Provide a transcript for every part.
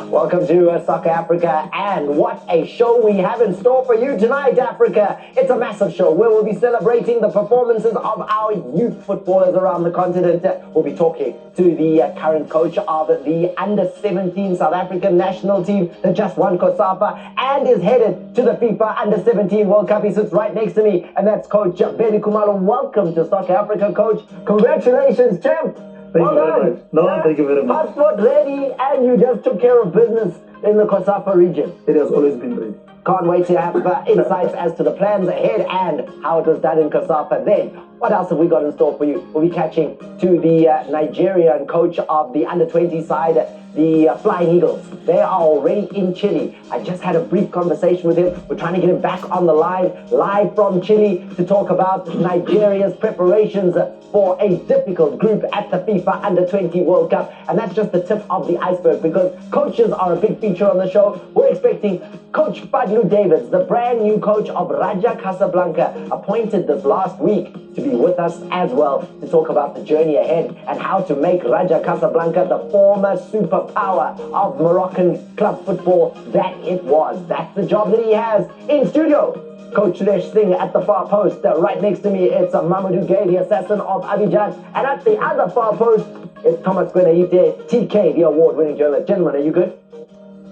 Welcome to Soccer Africa, and what a show we have in store for you tonight, Africa. It's a massive show where we'll be celebrating the performances of our youth footballers around the continent. We'll be talking to the current coach of the Under-17 South African national team that just won COSAFA and is headed to the FIFA Under-17 World Cup. He sits right next to me, and that's Coach Beli Khumalo. Welcome to Soccer Africa, Coach. Congratulations, champ. Thank you very much. No, thank you very much. Passport ready, and you just took care of business in the COSAFA region. It has always been ready. Can't wait to have insights as to the plans ahead and how it was done in COSAFA. Then, what else have we got in store for you? We'll be catching to the Nigerian coach of the Under-20 side, the Flying Eagles. They are already in Chile. I just had a brief conversation with him. We're trying to get him back on the line, live from Chile, to talk about Nigeria's preparations for a difficult group at the FIFA Under-20 World Cup. And that's just the tip of the iceberg, because coaches are a big feature on the show. We're expecting Coach Fadlu Davids, the brand new coach of Raja Casablanca, appointed this last week, to be with us as well to talk about the journey ahead and how to make Raja Casablanca the former superpower of Moroccan club football that it was. That's the job that he has. In studio, Coach Suresh Singh at the far post. Right next to me, it's Mamadou Gay, the assassin of Abidjan. And at the other far post, it's Thomas Gwenaite, TK, the award-winning journalist. Gentlemen, are you good?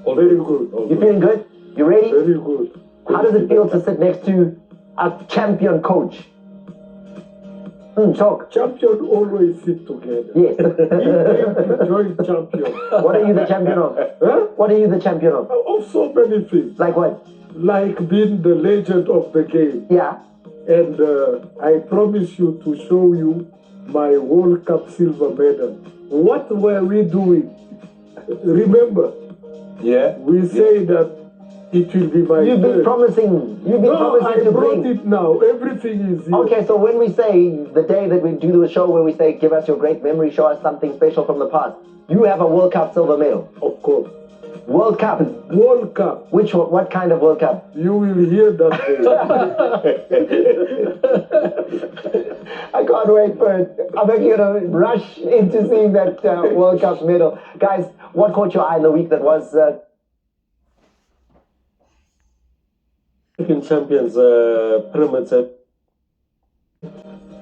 Oh, very good. Oh, you feeling good? You ready? Very good. How does it feel to sit next to a champion coach? Talk. Champion always sit together. Yes. Join champion. What are you the champion of? Huh? What are you the champion of? Of so many things. Like what? Like being the legend of the game. Yeah. And I promise you to show you my World Cup silver medal. What were we doing? Remember? Yeah. We say that it will be my You've been turn. promising. You've been No, promising I to brought bring. it now. Everything is here. Okay, so when we say the day that we do the show where we say give us your great memory, show us something special from the past, you have a World Cup silver medal. Of course. World Cup. World Cup. Which one? What kind of World Cup? You will hear that. I can't wait for it. I'm actually going to rush into seeing that World Cup medal. Guys, what caught your eye in the week that was... African champions, Pyramids,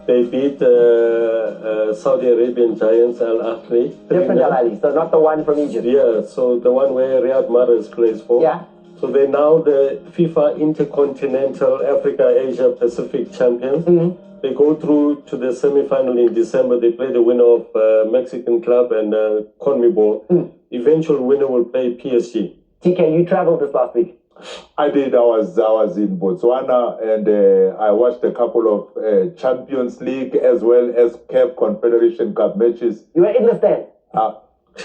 they beat Saudi Arabian giants Al Ahly. Different Al Ahly, so not the one from Egypt. Yeah, so the one where Riyad Mahrez plays for. Yeah. So they're now the FIFA Intercontinental Africa Asia Pacific champions. Mm-hmm. They go through to the semi-final in December. They play the winner of Mexican club and CONMEBOL. Eventual winner will play PSG. TK, you traveled this last week. I did. I was in Botswana, and I watched a couple of Champions League as well as CAF Confederation Cup matches. You were in the stand. I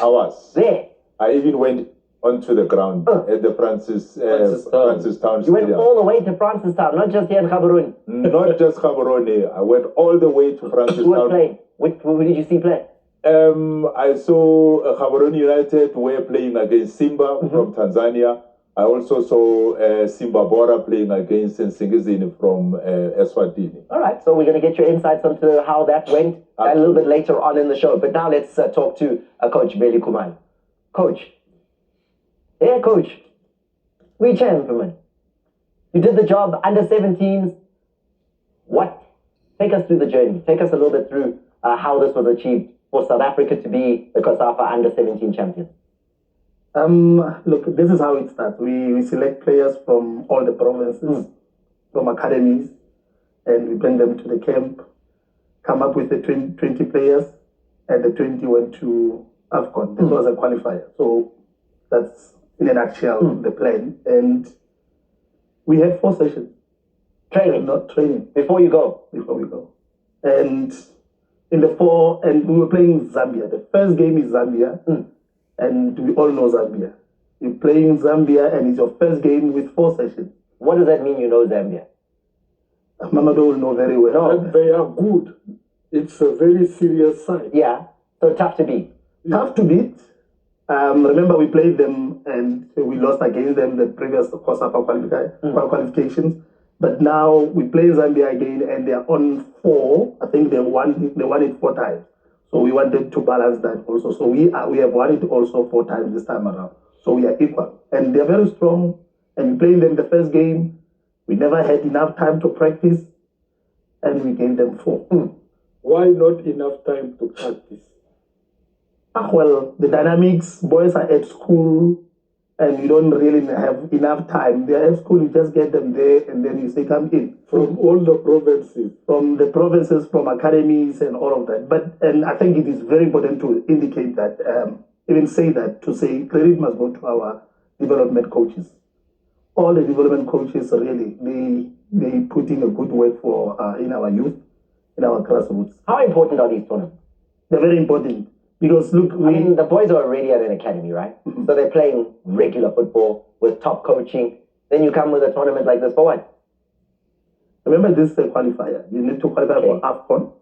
was. There. I even went onto the ground at the Francistown You went Stadium. all the way to Francistown, not just here in Gaborone. Not just Gaborone. I went all the way to Who was Francistown. playing? Who did you see play? I saw Gaborone United were playing against Simba from Tanzania. I also saw Simba Bora playing against Nsingizini from Eswatini. All right, so we're going to get your insights onto how that went a little bit later on in the show. But now let's talk to Coach Beli Khumalo. Coach. Yeah, Coach. We champion. You did the job, under-17s. What? Take us through the journey. Take us a little bit through how this was achieved for South Africa to be the COSAFA under-17 champion. Look, this is how it starts. We select players from all the provinces, from academies, and we bring them to the camp, come up with the 20 players, and the 20 went to AFCON. This was a qualifier. So that's, in a nutshell, the plan. And we had 4 sessions. Training? Not training. Before you go? Before we go. And in the 4, and we were playing Zambia. The first game is Zambia. And we all know Zambia. You play in Zambia and it's your first game with 4 sessions. What does that mean, you know Zambia? Mamadou will know very well. And they are good. It's a very serious side. Yeah, so tough to beat. Tough to beat. Remember we played them and we lost against them the previous COSAFA qualifications. But now we play Zambia again and they are on 4. I think they won it 4 times. So we wanted to balance that also. So we have won it also 4 times this time around. So we are equal. And they're very strong. And we played them the first game. We never had enough time to practice. And we gave them 4. Why not enough time to practice? Well, the dynamics, boys are at school and you don't really have enough time. They're at school, you just get them there and then you say, come in. From all the provinces. From the provinces, from academies and all of that. And I think it is very important to indicate that, even say that, to say credit must go to our development coaches. All the development coaches really, they put in a good work for in our youth, in our grassroots. How important are these tournaments? They're very important. Because look, I mean, the boys are already at an academy, right? So they're playing regular football with top coaching. Then you come with a tournament like this for what? Remember, this is a qualifier. You need to qualify for AFCON.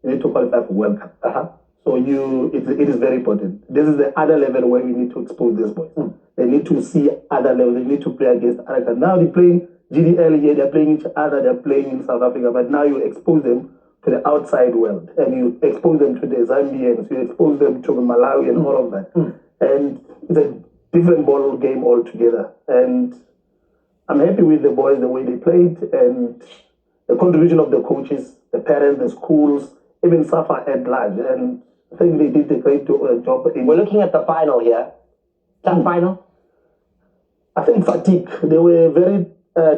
You need to qualify for World Cup. So it is very important. This is the other level where we need to expose these boys. They need to see other levels. They need to play against other countries. Now they're playing GDL here. They're playing each other. They're playing in South Africa. But now you expose them to the outside world, and you expose them to the Zambians, you expose them to Malawi and all of that. And it's a different ball game altogether. And I'm happy with the boys, the way they played, and the contribution of the coaches, the parents, the schools, even SAFA at large. And I think they did a great job. We're looking at the final here. Tough final? I think fatigue. They were very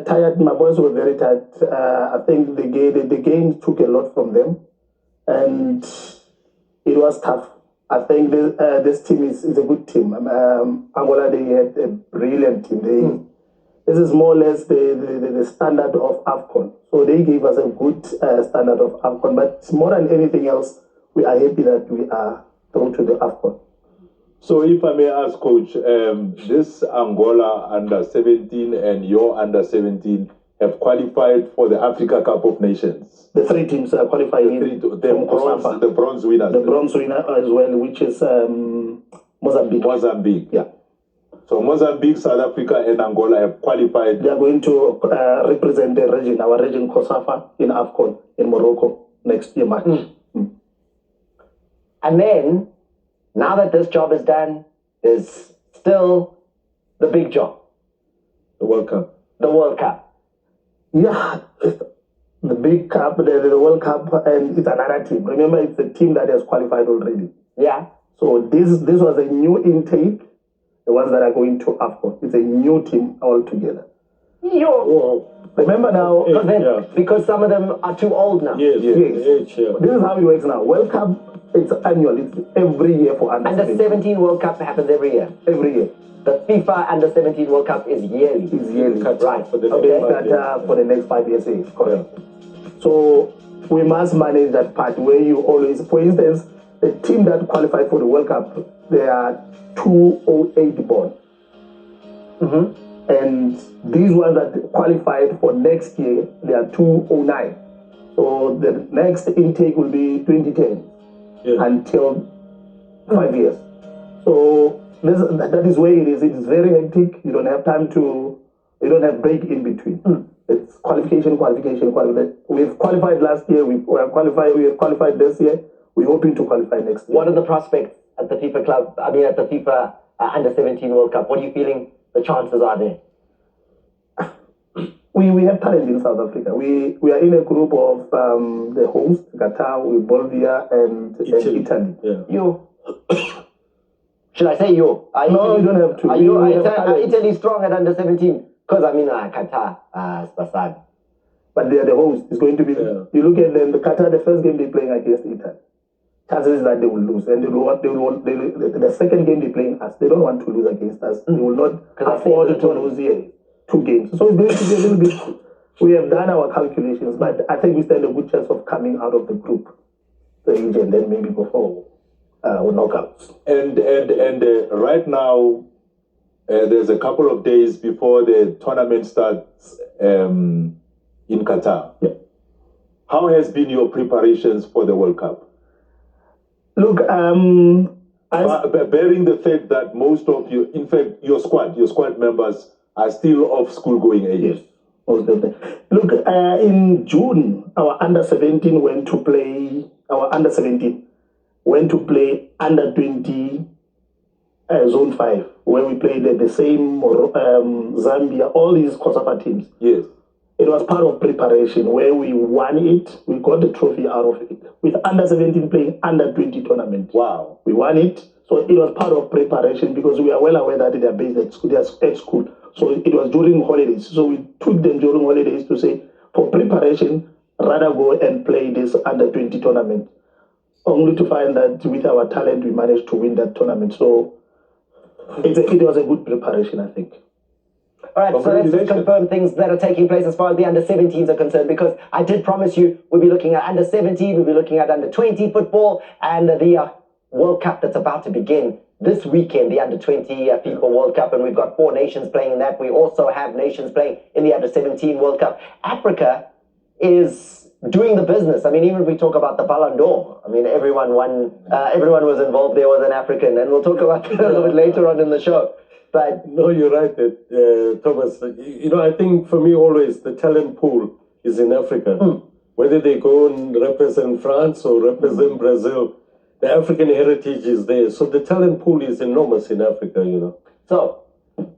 tired. My boys were very tired. I think the game took a lot from them, and it was tough. I think this team is a good team. Angola, they had a brilliant team. This is more or less the standard of AFCON. So they gave us a good standard of AFCON. But more than anything else, we are happy that we are through to the AFCON. So if I may ask, Coach, this Angola under-17 and your under-17 have qualified for the Africa Cup of Nations. The 3 teams are qualifying. The bronze winners. The bronze winner as well, which is Mozambique. Mozambique. Yeah. So Mozambique, South Africa, and Angola have qualified. They are going to represent the region, our region, COSAFA, in AFCON, in Morocco, next year, March. And then, now that this job is done, there's still the big job. The World Cup. The World Cup. Yeah, the big cup, the World Cup, and it's another team. Remember, it's a team that has qualified already. Yeah. So this was a new intake, the ones that are going to AFCON. It's a new team altogether. Remember now, because some of them are too old now. Yes. This is how it works now. World Cup, it's annual. It's every year for Under 17 World Cup happens every year. Every year. The FIFA Under 17 World Cup is yearly. It's yearly. Right. For the for the next 5 years. Correct. So we must manage that part where you always, for instance, the team that qualified for the World Cup, they are 208 born. And these ones that qualified for next year, they are 209. So the next intake will be 2010 until 5 years. So that is where it is. It is very hectic. You don't have time you don't have break in between. It's qualification. We've qualified last year. We have qualified this year. We're hoping to qualify next year. What are the prospects at the FIFA club? I mean, at the FIFA Under 17 World Cup. What are you feeling the chances are there? We have talent in South Africa. We are in a group of the host, Qatar, with Bolivia and Italy. Yeah. You. Should I say you? No, you don't have to. Are Italy strong at Under 17? Because I mean, Qatar, Spasan. But they are the host. It's going to be. You look at them. The Qatar, the first game they're playing against Italy. Chances that they will lose, and the second game they're playing us. They don't want to lose against us. They will not afford to lose here. 2 games. So it's going to be a little bit. We have done our calculations, but I think we stand a good chance of coming out of the group stage and then maybe go for knockouts. And right now, there's a couple of days before the tournament starts in Qatar. Yeah. How has been your preparations for the World Cup? Look, bearing the fact that most of you, in fact, your squad members are still of school-going age. Yes. Look, in June, our under-17 went to play. Our under-17 went to play under-20 Zone 5, where we played the same Zambia, all these COSAFA teams. Yes. It was part of preparation where we won it. We got the trophy out of it. With under 17 playing under 20 tournament. Wow. We won it. So it was part of preparation because we are well aware that they are based at school. They are at school. So it was during holidays. So we took them during holidays to say, for preparation, rather go and play this under 20 tournament. Only to find that with our talent, we managed to win that tournament. So it was a good preparation, I think. All right, so let's just confirm things that are taking place as far as the under-17s are concerned, because I did promise you we'll be looking at under-17, we'll be looking at under-20 football, and the World Cup that's about to begin this weekend, the under-20 FIFA World Cup, and we've got 4 nations playing in that. We also have nations playing in the under-17 World Cup. Africa is doing the business. I mean, even if we talk about the Ballon d'Or, I mean, everyone was involved. There was an African, and we'll talk about that a little bit later on in the show. But no, you're right, Thomas. You know, I think for me always the talent pool is in Africa. Whether they go and represent France or represent Brazil, the African heritage is there. So the talent pool is enormous in Africa, you know. So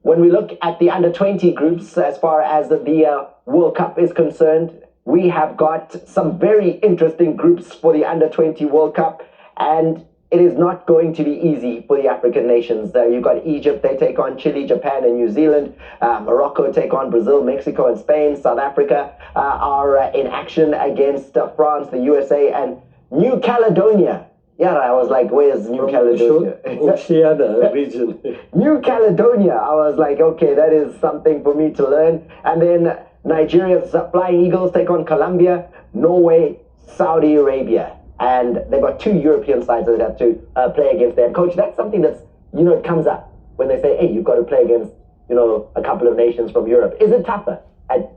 when we look at the under-20 groups, as far as the World Cup is concerned, we have got some very interesting groups for the under-20 World Cup, and it is not going to be easy for the African nations. You've got Egypt, they take on Chile, Japan, and New Zealand. Morocco take on Brazil, Mexico, and Spain. South Africa are in action against France, the USA, and New Caledonia. Yeah, I was like, where's New Caledonia? Oceania region. New Caledonia. I was like, okay, that is something for me to learn. And then Nigeria's Flying Eagles take on Colombia, Norway, Saudi Arabia. And they've got 2 European sides that have to play against them. Coach, that's something that's, it comes up when they say, hey, you've got to play against, a couple of nations from Europe. Is it tougher at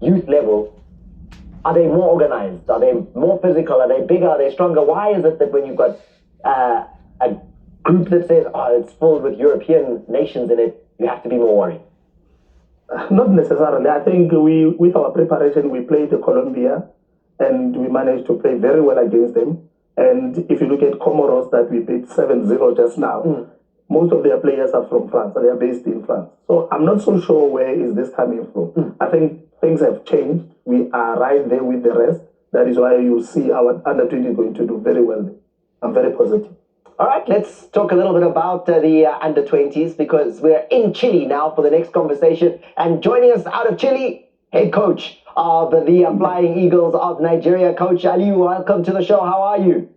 youth level? Are they more organized? Are they more physical? Are they bigger? Are they stronger? Why is it that when you've got a group that says, oh, it's filled with European nations in it, you have to be more worried? Not necessarily. I think with our preparation, we played Colombia, and we managed to play very well against them. And if you look at Comoros that we beat 7-0 just now, most of their players are from France, and they are based in France. So I'm not so sure where is this coming from. I think things have changed. We are right there with the rest. That is why you see our under-20 going to do very well. I'm very positive. All right, let's talk a little bit about the under-20s, because we're in Chile now for the next conversation. And joining us out of Chile, head coach of the Flying Eagles of Nigeria, Coach Aliu. Welcome to the show. How are you?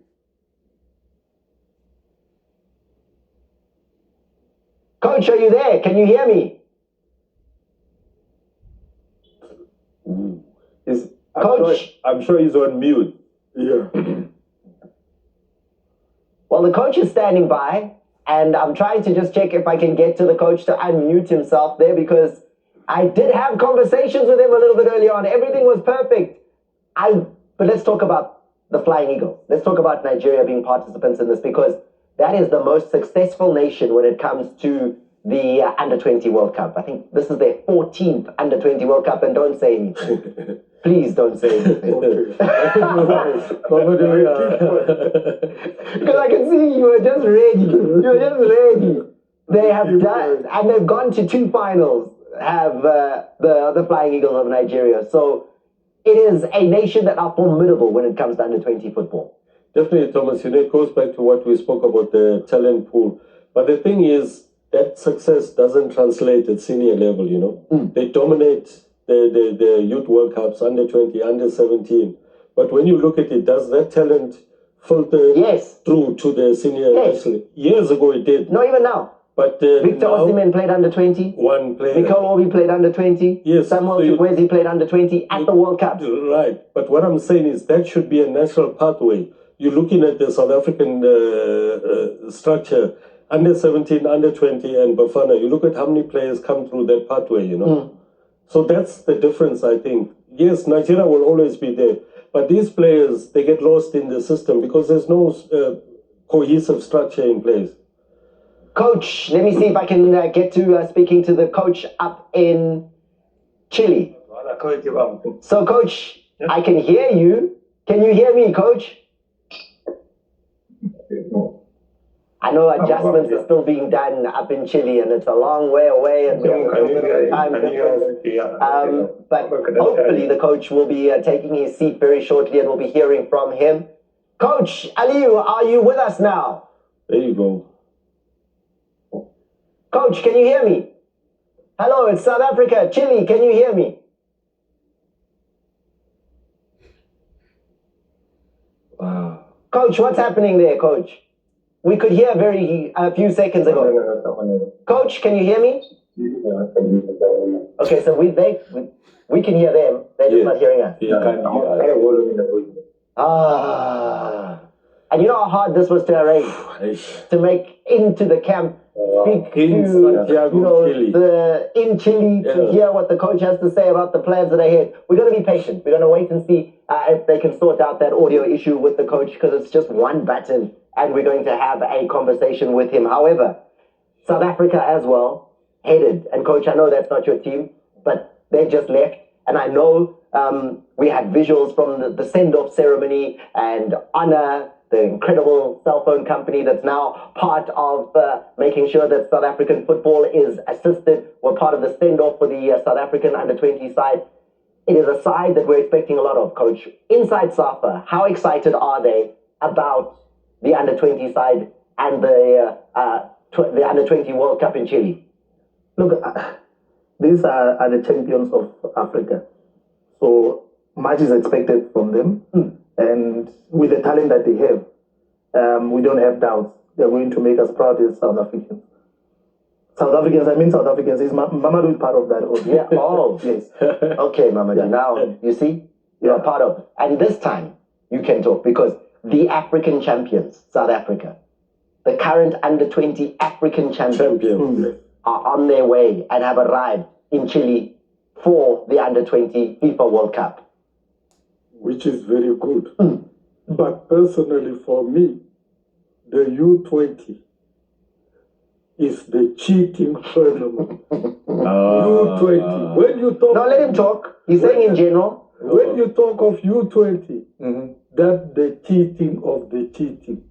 Coach, are you there? Can you hear me? Coach? I'm sure he's on mute. Yeah. Well, the coach is standing by, and I'm trying to just check if I can get to the coach to unmute himself there, because I did have conversations with him a little bit earlier on. Everything was perfect. But let's talk about the Flying Eagles. Let's talk about Nigeria being participants in this, because that is the most successful nation when it comes to the Under-20 World Cup. I think this is their 14th Under-20 World Cup, and don't say anything. Please don't say anything. Because I can see you are just ready. You're just ready. They have done, and they've gone to 2 finals, have the Flying Eagles of Nigeria. So it is a nation that are formidable when it comes to under-20 football. Definitely, Thomas. It goes back to what we spoke about, the talent pool. But the thing is, that success doesn't translate at senior level, They dominate the Youth World Cups, under-20, under-17. But when you look at it, does that talent filter through to the senior? Yes. Years ago it did. Not even now. But Victor Osimhen played under-20. One player. Mikel Obi played under-20. Yes. Samuel Chukwueze played under-20 at the World Cup. Right. But what I'm saying is that should be a natural pathway. You're looking at the South African structure, under-17, under-20, and Bafana. You look at how many players come through that pathway, So that's the difference, I think. Yes, Nigeria will always be there. But these players, they get lost in the system because there's no cohesive structure in place. Coach, let me see if I can get to speaking to the coach up in Chile. So, Coach, I can hear you. Can you hear me, Coach? I know adjustments are still being done up in Chile, and it's a long way away, and we have a time difference. But hopefully the coach will be taking his seat very shortly, and we'll be hearing from him. Coach Aliu, are you with us now? There you go. Coach, can you hear me? Hello, it's South Africa, Chile, can you hear me? Wow. Coach, what's happening there, Coach? We could hear a few seconds ago. Coach, can you hear me? Okay, so we can hear them. They're just not hearing us. And you know how hard this was to arrange, to make into the camp, speak to in Chile, to hear what the coach has to say about the plans that are ahead. We're going to be patient. We're going to wait and see if they can sort out that audio issue with the coach, because it's just one button, and we're going to have a conversation with him. However, South Africa as well headed, and coach, I know that's not your team, but they just left, and I know we had visuals from the send-off ceremony, and Honor, the incredible cell phone company that's now part of making sure that South African football is assisted. We're part of the send-off for the South African under-20 side. It is a side that we're expecting a lot of, Coach. Inside SAFA, how excited are they about the under-20 side and the under-20 World Cup in Chile? Look, these are the champions of Africa. So much is expected from them. And with the talent that they have, we don't have doubts they're going to make us proud as South Africans. South Africans, Mamelodi is part of that also. Yeah, oh. Yes. Okay, Mamelodi, now, you see, you're a part of it. And this time, you can talk, because the African champions, South Africa, the current under-20 African champions are on their way and have arrived in Chile for the under-20 FIFA World Cup. Which is very good. But personally for me, the U20 is the cheating tournament. U20. When you talk... No, let him talk. He's saying in general. When you talk of U20, that's the cheating of the cheating.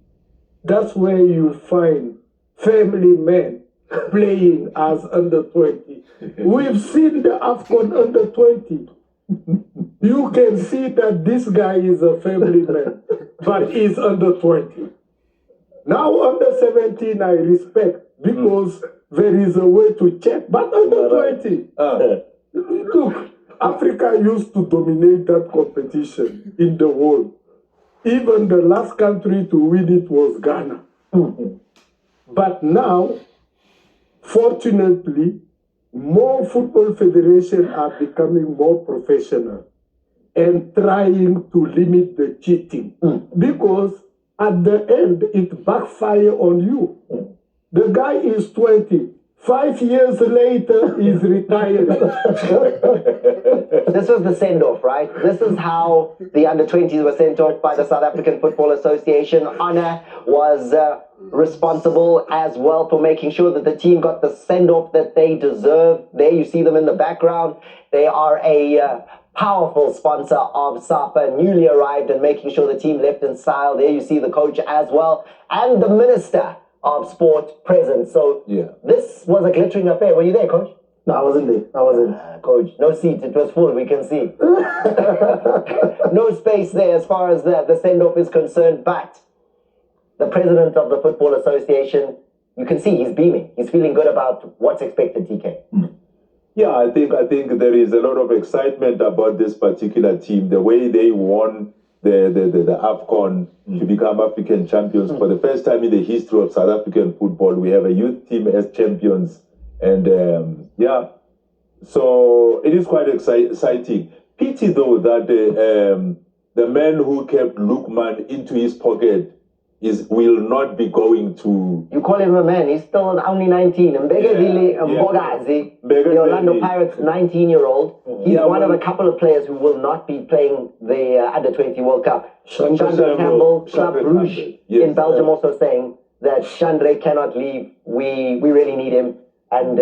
That's where you find family men playing as under-20. We've seen the AFCON under-20. You can see that this guy is a family man, but he's under-20. Now under-17 I respect, because there is a way to check, but under-20. Look, Africa used to dominate that competition in the world. Even the last country to win it was Ghana. But now, fortunately, more football federations are becoming more professional and trying to limit the cheating, because at the end it backfires on you. The guy is 20. 5 years later, he's retired. This was the send-off, right? This is how the under-20s were sent off by the South African Football Association. Honor was responsible as well for making sure that the team got the send-off that they deserve. There you see them in the background. They are a powerful sponsor of SAFA, newly arrived, and making sure the team left in style. There you see the coach as well, and the Minister of Sport present. So this was a glittering affair. Were you there, Coach? No, I wasn't there. I wasn't. Coach, no seat. It was full. We can see. No space there as far as the send-off is concerned. But the president of the Football Association, you can see he's beaming. He's feeling good about what's expected, TK. Yeah, I think there is a lot of excitement about this particular team. The way they won the AFCON to become African champions. For the first time in the history of South African football, we have a youth team as champions. And so it is quite exciting. Pity though that the man who kept Lukman into his pocket will not be going to... You call him a man, he's still only 19. Mbogazi, the Orlando Pirates 19-year-old. He's one of a couple of players who will not be playing the Under-20 World Cup. Chandra Campbell, Club Rouge in Belgium also saying that Chandra cannot leave. We really need him. And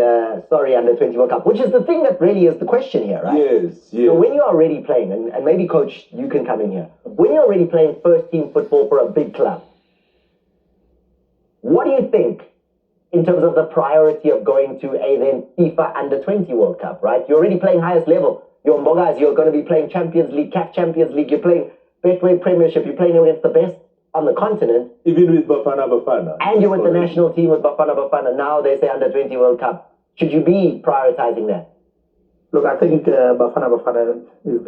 sorry, Under-20 World Cup, which is the thing that really is the question here, right? Yes. So when you're already playing, and maybe Coach, you can come in here. When you're already playing first-team football for a big club, What do you think in terms of the priority of going to a then FIFA Under-20 World Cup, right? You're already playing highest level. You're Mbogas, you're going to be playing Champions League, CAF Champions League, you're playing Betway Premiership, you're playing against the best on the continent. Even with Bafana Bafana. And you're with the national team with Bafana Bafana. Now they say Under-20 World Cup. Should you be prioritizing that? Look, I think Bafana Bafana is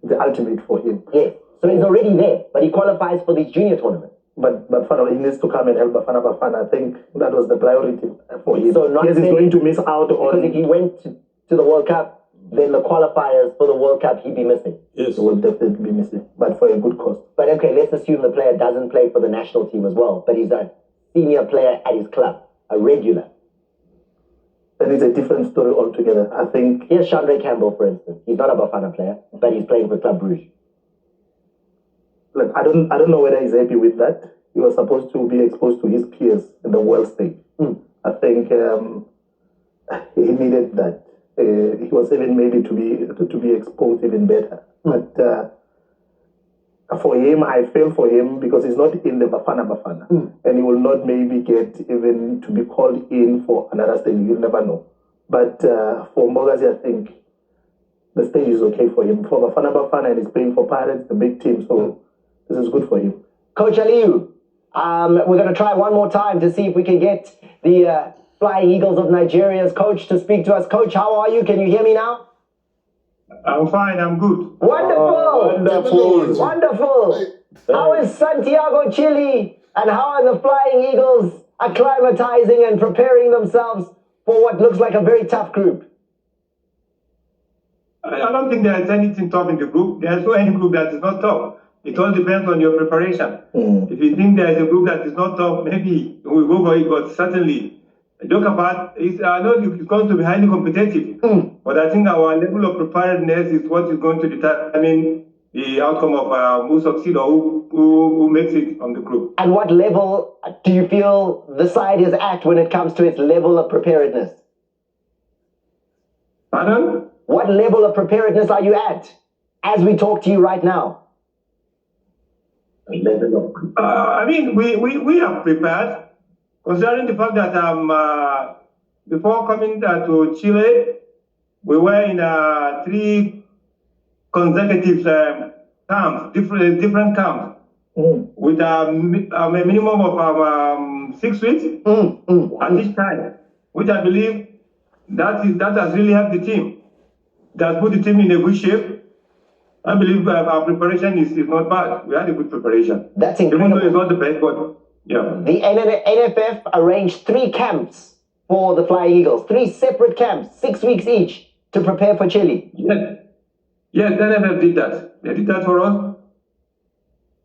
the ultimate for him. Yes. So he's already there, but he qualifies for these junior tournaments. But Bafana, he needs to come and help Bafana Bafana. I think that was the priority for him. So not yes, he's going to miss out on... Because if he went to the World Cup, then the qualifiers for the World Cup, he'd be missing. Yes. He will definitely be missing, but for a good cause. But okay, let's assume the player doesn't play for the national team as well, but he's a senior player at his club, a regular. Then it's a different story altogether. I think... Here's Chandra Campbell, for instance. He's not a Bafana player, but he's playing for Club Brugge. Look, I don't know whether he's happy with that. He was supposed to be exposed to his peers in the world stage. I think he needed that. He was even maybe to be exposed even better. But for him, I feel for him because he's not in the Bafana Bafana. And he will not maybe get even to be called in for another stage. You'll never know. But for Mogazi, I think the stage is okay for him. For Bafana Bafana, and he's playing for Pirates, the big team. So this is good for him. Coach Aliyu, we're going to try one more time to see if we can get the Flying Eagles of Nigeria's coach to speak to us. Coach, how are you? Can you hear me now? I'm fine, I'm good. Wonderful! Wonderful! How is Santiago, Chile? And how are the Flying Eagles acclimatizing and preparing themselves for what looks like a very tough group? I don't think there is anything tough in the group. There is no any group that is not tough. It all depends on your preparation. If you think there is a group that is not tough, maybe we'll go for it, but certainly, joke about it, I know it's going to be highly competitive, but I think our level of preparedness is what is going to determine the outcome of who succeed or who makes it on the group. And what level do you feel the side is at when it comes to its level of preparedness? Pardon? What level of preparedness are you at as we talk to you right now? I mean, we are prepared, considering the fact that before coming to Chile, we were in 3 consecutive camps, different camps, with a minimum of 6 weeks at each time, which I believe that has really helped the team. That put the team in a good shape. I believe our preparation is not bad. We had a good preparation. That's incredible. Even though it's not the best, but yeah. The NFF arranged 3 camps for the Flying Eagles, 3 separate camps, 6 weeks each, to prepare for Chile. Yes, the NFF did that. They did that for us.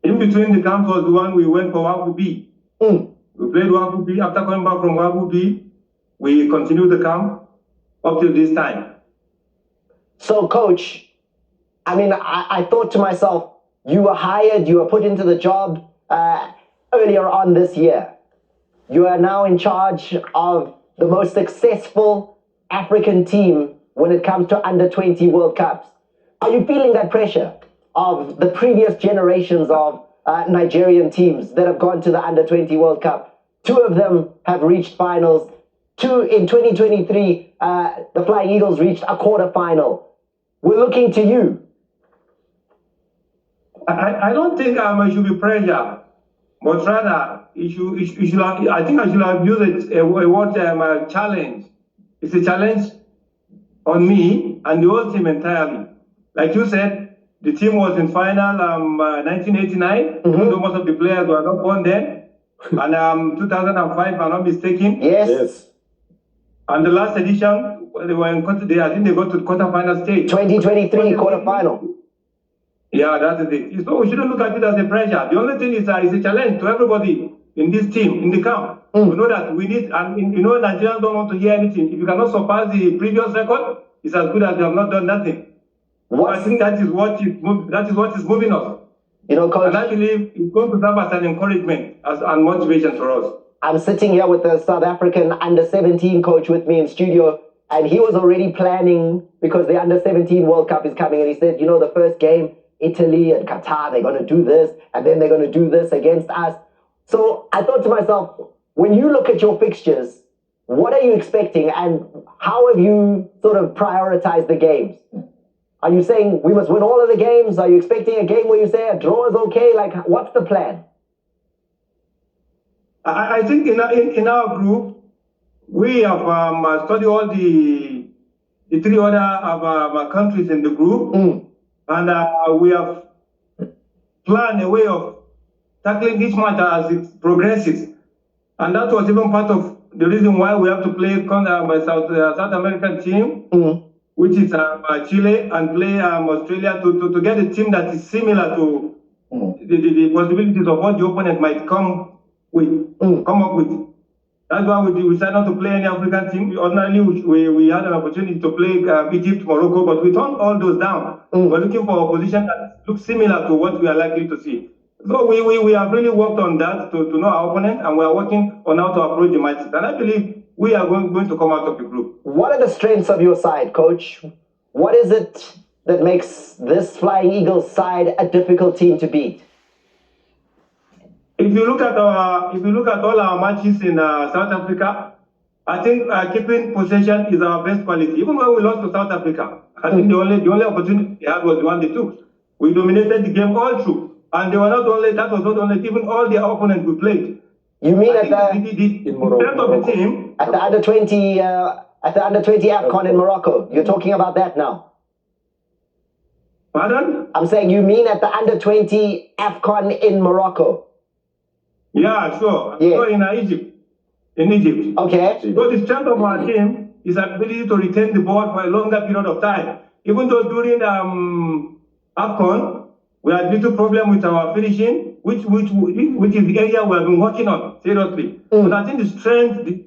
In between the camps was the one we went for Waku B. We played Waku B. After coming back from Waku B, we continued the camp up till this time. So, Coach, I mean, I thought to myself, you were hired, you were put into the job earlier on this year. You are now in charge of the most successful African team when it comes to Under-20 World Cups. Are you feeling that pressure of the previous generations of Nigerian teams that have gone to the Under-20 World Cup? 2 of them have reached finals. 2 in 2023, the Flying Eagles reached a quarterfinal. We're looking to you. I don't think it should be pressure, but rather I think I should have used a word challenge. It's a challenge on me and the whole team entirely. Like you said, the team was in final 1989, even though most of the players were not born then, and 2005, if I'm not mistaken. Yes. And the last edition, they were in I think they got to the quarterfinal stage. 2023 quarterfinal. Yeah, that's it. So we shouldn't look at it as a pressure. The only thing is it's a challenge to everybody in this team, in the camp. We know that we need, and Nigerians don't want to hear anything. If you cannot surpass the previous record, it's as good as you have not done nothing. So I think that is what is moving us. Coach, and I believe it's going to serve as an encouragement and motivation for us. I'm sitting here with the South African Under-17 coach with me in studio, and he was already planning because the Under-17 World Cup is coming, and he said, the first game, Italy and Qatar, they're going to do this, and then they're going to do this against us. So I thought to myself, when you look at your fixtures, what are you expecting and how have you sort of prioritized the games? Are you saying we must win all of the games? Are you expecting a game where you say a draw is okay? Like, what's the plan? I think in our group, we have studied all the three other countries in the group, and we have planned a way of tackling each match as it progresses. And that was even part of the reason why we have to play South American team, which is Chile, and play Australia to get a team that is similar to the possibilities of what the opponent might come up with. That's why we decided not to play any African team. Ordinarily, we had an opportunity to play Egypt, Morocco, but we turned all those down. We're looking for a position that looks similar to what we are likely to see. So we have really worked on that to know our opponent, and we are working on how to approach the matches. And I believe we are going to come out of the group. What are the strengths of your side, Coach? What is it that makes this Flying Eagles side a difficult team to beat? If you look at all our matches in South Africa, I think keeping possession is our best quality. Even when we lost to South Africa, I think the only opportunity they had was the one they took. We dominated the game all through, and they were not only that was not only even all the opponents we played. You mean at the strength of the team at the under-20 AFCON in Morocco? You're talking about that now? Pardon? I'm saying you mean at the under-20 AFCON in Morocco? Yeah, sure. Yeah. So in Egypt. In Egypt. Okay. So the strength of our team is ability to retain the ball for a longer period of time. Even though during AFCON, we had little problem with our finishing, which is the area we have been working on seriously. But I think the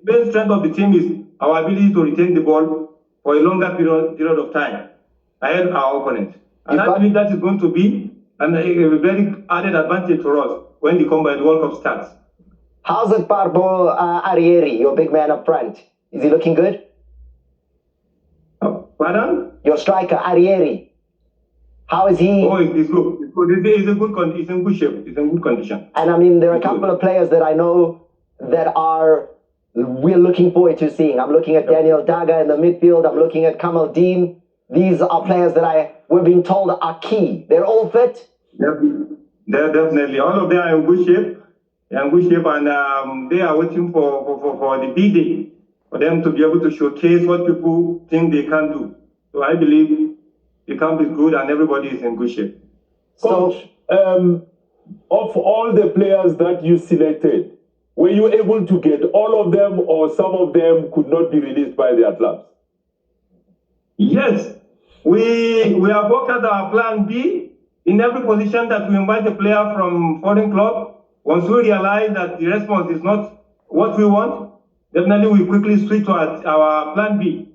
main strength of the team is our ability to retain the ball for a longer period of time ahead of our opponent. And I believe that is going to be a very added advantage for us when the World Cup starts. How's it, Barbo Arieri, your big man up front? Is he looking good? Pardon? Your striker, Arieri. How is he? Oh, he's good. He's in good shape. He's in good condition. And I mean, there are a couple of players that I know that we're looking forward to seeing. I'm looking at Daniel Daga in the midfield. I'm looking at Kamal Dean. These are players that we're being told are key. They're all fit? They're definitely. All of them are in good shape. They're in good shape, and they are waiting for the big day, for them to be able to showcase what people think they can do. So I believe the camp is good and everybody is in good shape. Coach, of all the players that you selected, were you able to get all of them, or some of them could not be released by their clubs? Yes, we have worked out our plan B. In every position that we invite a player from foreign club, once we realize that the response is not what we want, definitely we quickly switch to our plan B.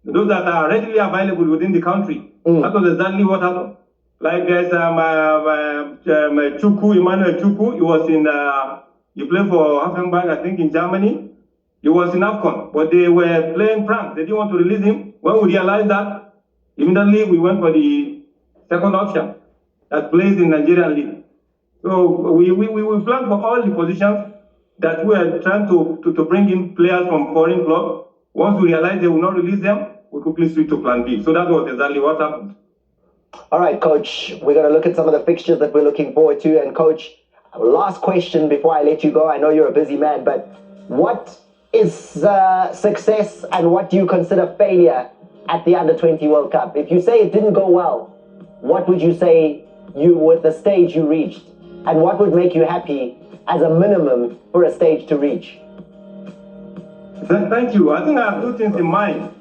Those that are readily available within the country. That was exactly what happened. Like there's Emmanuel Chukwu, he was he played for Hoffenberg, I think, in Germany. He was in AFCON, but they were playing pranks. They didn't want to release him. When we realized that, immediately we went for the second option that plays in Nigerian league. So we planned for all the positions that we are trying to bring in players from foreign clubs. Once we realized they will not release them, we quickly switch to plan B. So that was exactly what happened. All right, Coach, we're going to look at some of the fixtures that we're looking forward to. And Coach, last question before I let you go. I know you're a busy man, but what is success and what do you consider failure at the Under-20 World Cup? If you say it didn't go well, what would you say with the stage you reached? And what would make you happy as a minimum for a stage to reach? Thank you. I think I have two things in mind.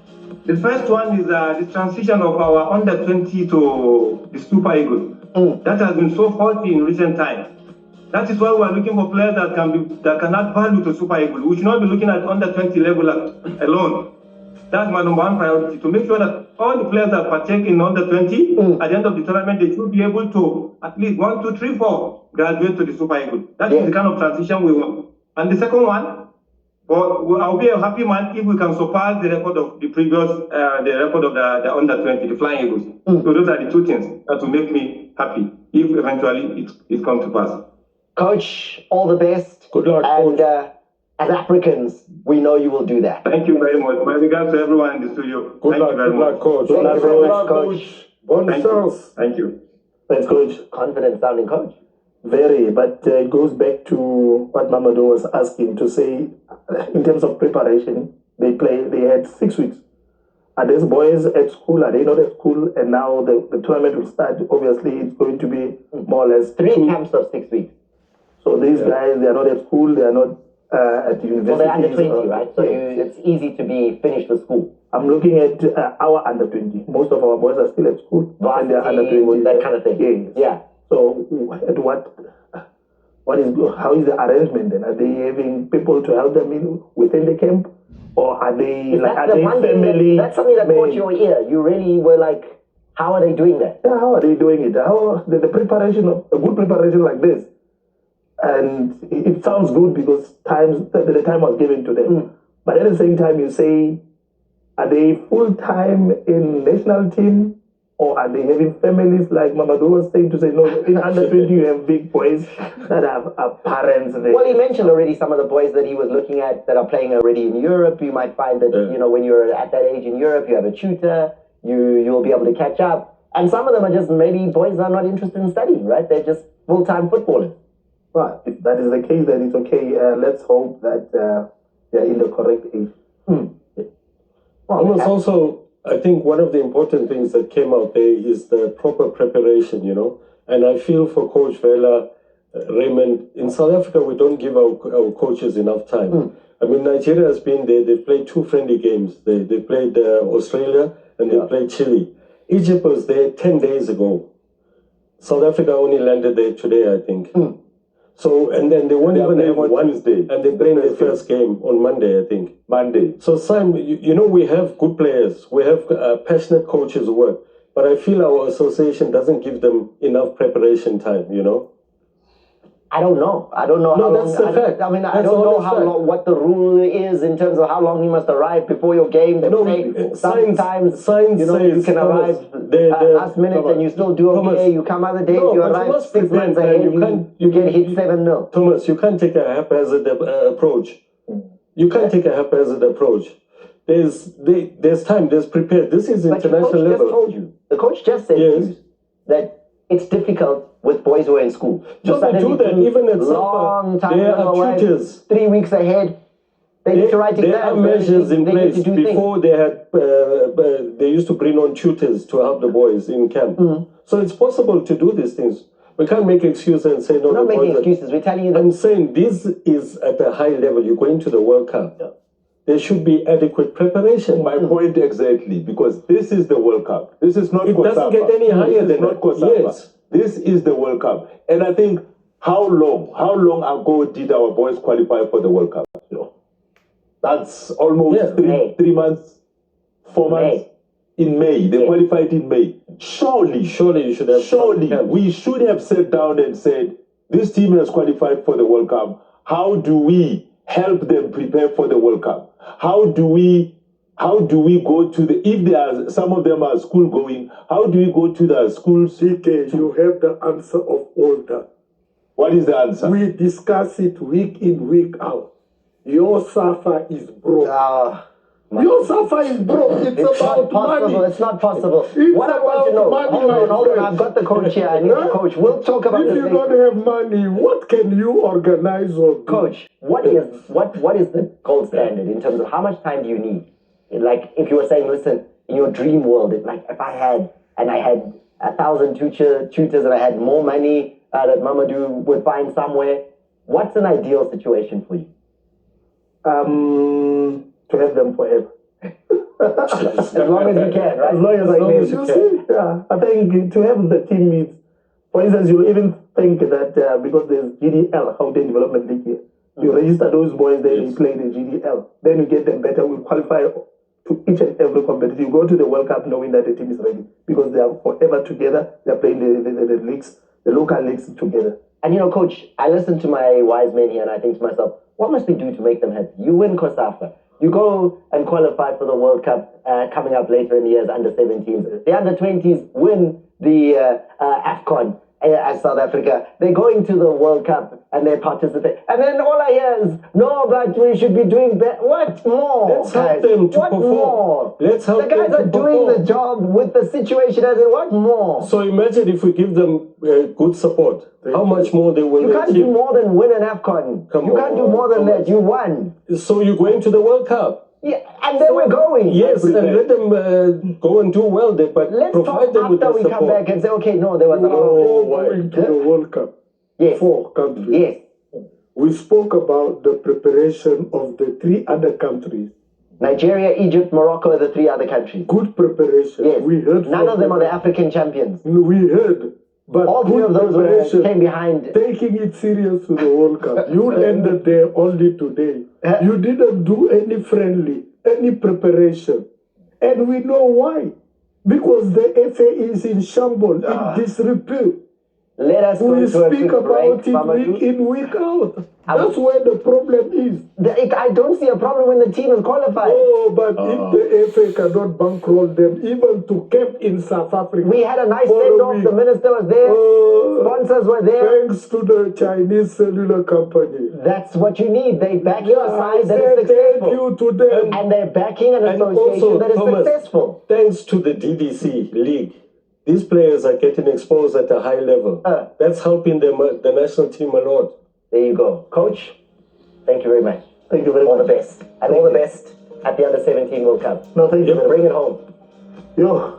The first one is the transition of our Under-20 to the Super Eagles. That has been so faulty in recent times. That is why we are looking for players that can add value to Super Eagles. We should not be looking at Under-20 level alone. That's my number one priority, to make sure that all the players that partake in Under-20, at the end of the tournament, they should be able to at least 1, 2, 3, 4 graduate to the Super Eagles. That is the kind of transition we want. And the second one, I'll be a happy man if we can surpass the record of the previous, the record of the Under-20, the Flying Eagles. So those are the two things that will make me happy if eventually it comes to pass. Coach, all the best. Good luck, and as Africans, we know you will do that. Thank you very much. My regards to everyone in the studio. Good Thank luck, you very good much. luck, coach. Thank you very much, coach. Bonne Thank you. chance. Thank you. Thanks, coach. Confident sounding coach. Very, but it goes back to what Mamadou was asking to say, in terms of preparation, they had 6 weeks. Are these boys at school? Are they not at school? And now the tournament will start. Obviously, it's going to be more or less 3 camps of 6 weeks. So these guys, they are not at school. They are not at university. So they're under 20, right? So it's easy to be finished with school. I'm looking at our under 20. Most of our boys are still at school. And they are under 20. That kind of thing. Yes. Yeah. So how is the arrangement then? Are they having people to help them within the camp? Or are they family? That's something that caught your ear. You really were like, how are they doing that? Yeah, how are they doing it? How the preparation of a good preparation like this? And it sounds good because the time was given to them. But at the same time, you say, are they full time in national team? Or are they having families like Mamadou was saying to say, no, in under 20 you have big boys that have parents. Well, he mentioned already some of the boys that he was looking at that are playing already in Europe. You might find that, when you're at that age in Europe, you have a tutor, you'll be able to catch up. And some of them are just maybe boys are not interested in studying, right? They're just full-time footballers. Right. If that is the case, then it's okay. Let's hope that they're in the correct age. Almost also, I think one of the important things that came out there is the proper preparation, And I feel for Coach Vela, Raymond, in South Africa, we don't give our coaches enough time. I mean, Nigeria has been there. They've played 2 friendly games. They played Australia and they played Chile. Egypt was there 10 days ago. South Africa only landed there today, I think. So, and then they won't even have one Tuesday. And they play their first game on Monday, I think. Monday. So, Sam, we have good players. We have passionate coaches who work. But I feel our association doesn't give them enough preparation time, I don't know. I don't know how long. That's the fact. I mean, I don't know how long, what the rule is in terms of how long you must arrive before your game. Sometimes, you can arrive last minute and you still do okay. You come other days, you arrive 6 months ahead, you get hit 7-0. Thomas, you can't take a haphazard approach. You can't take a haphazard approach. There's time, there's prepared. This is international level. The coach just said to you that it's difficult with boys who are in school. No, they do that even at long time there are tutors. 3 weeks ahead. They need to write exams. There are measures in place. Before they used to bring on tutors to help the boys in camp. So it's possible to do these things. We can't make excuses and say no. We're not making excuses. We're telling you that. I'm saying this is at a high level. You're going to the World Cup. Yeah. There should be adequate preparation. My point exactly, because this is the World Cup. This is not. It doesn't get any higher than not that. Yes. This is the World Cup, and I think how long ago did our boys qualify for the World Cup? That's almost 3 months, 4 months. In May, they qualified in May. Surely you should have. Surely we should have sat down and said, this team has qualified for the World Cup. How do we help them prepare for the World Cup? How do we go to if there are some of them are school going? How do we go to the schools? CK, you have the answer of all that. What is the answer? We discuss it week in, week out. Your SAFA is broke. Your SAFA is broke. It's about possible. money. It's not possible. It's what I want to know. Hold on. I've got the coach here. I need the coach. We'll talk about this. If you don't have money, what can you organize or do? Coach, what is the gold standard in terms of how much time do you need? Like, if you were saying, listen, in your dream world, if I had 1,000 tutors and I had more money that Mamadou would find somewhere, what's an ideal situation for you? To have them forever. As long as you can, right? As long as you can. Yeah, I think to have the team meets. For instance, you even think that because there's GDL, Gauteng Development League here, you register those boys there, they play the GDL. Then you get them better, will qualify to each and every competition. You go to the World Cup knowing that the team is ready because they are forever together. They are playing the leagues, the local leagues together. And Coach, I listen to my wise men here and I think to myself, what must we do to make them happy? You win COSAFA. You go and qualify for the World Cup coming up later in the years, under 17s. The under 20s win the AFCON. as South Africa. They're going to the World Cup and they participate. And then all I hear is, no, but we should be doing better. What more? Let's help them to what perform. More? Let's help the guys them are to doing perform. the job with the situation as in what more? So imagine if we give them good support. How much more they will You can't achieve. do more than win an AFCON. You can't do more than that. You won. So you're going to the World Cup. Yeah, and then we're going. Yes, and let them go and do well there, but Let's provide talk them with after the we support. come back and say, okay, no, there was a lot Before of... going to the World Cup, Yes. 4 countries. Yes. We spoke about the preparation of the 3 other countries. Nigeria, Egypt, Morocco are the 3 other countries. Good preparation. Yes. We heard None of them from are the African champions. We heard. But All 3 of those came behind. Taking it serious to the World Cup. You ended there only today. You didn't do any friendly, any preparation. And we know why. Because the FA is in shambles, in disrepute. Let us go We to a speak quick break, about it Mamelodi. week in, week out. That's where the problem is. I don't see a problem when the team is qualified. Oh, but if the FA cannot bankroll them, even to camp in South Africa. We had a nice for a send-off. week. The minister was there. Sponsors were there. Thanks to the Chinese cellular company. That's what you need. They back your I side that is said successful. thank you to them. And they're backing an And association also, that is Thomas, successful. thanks to the DDC league, these players are getting exposed at a high level. That's helping them, the national team a lot. There you go. Coach, thank you very much. Thank you very All much. the best. And all the best at the Under-17 World Cup. No, thank you very Bring much. it home. Yo,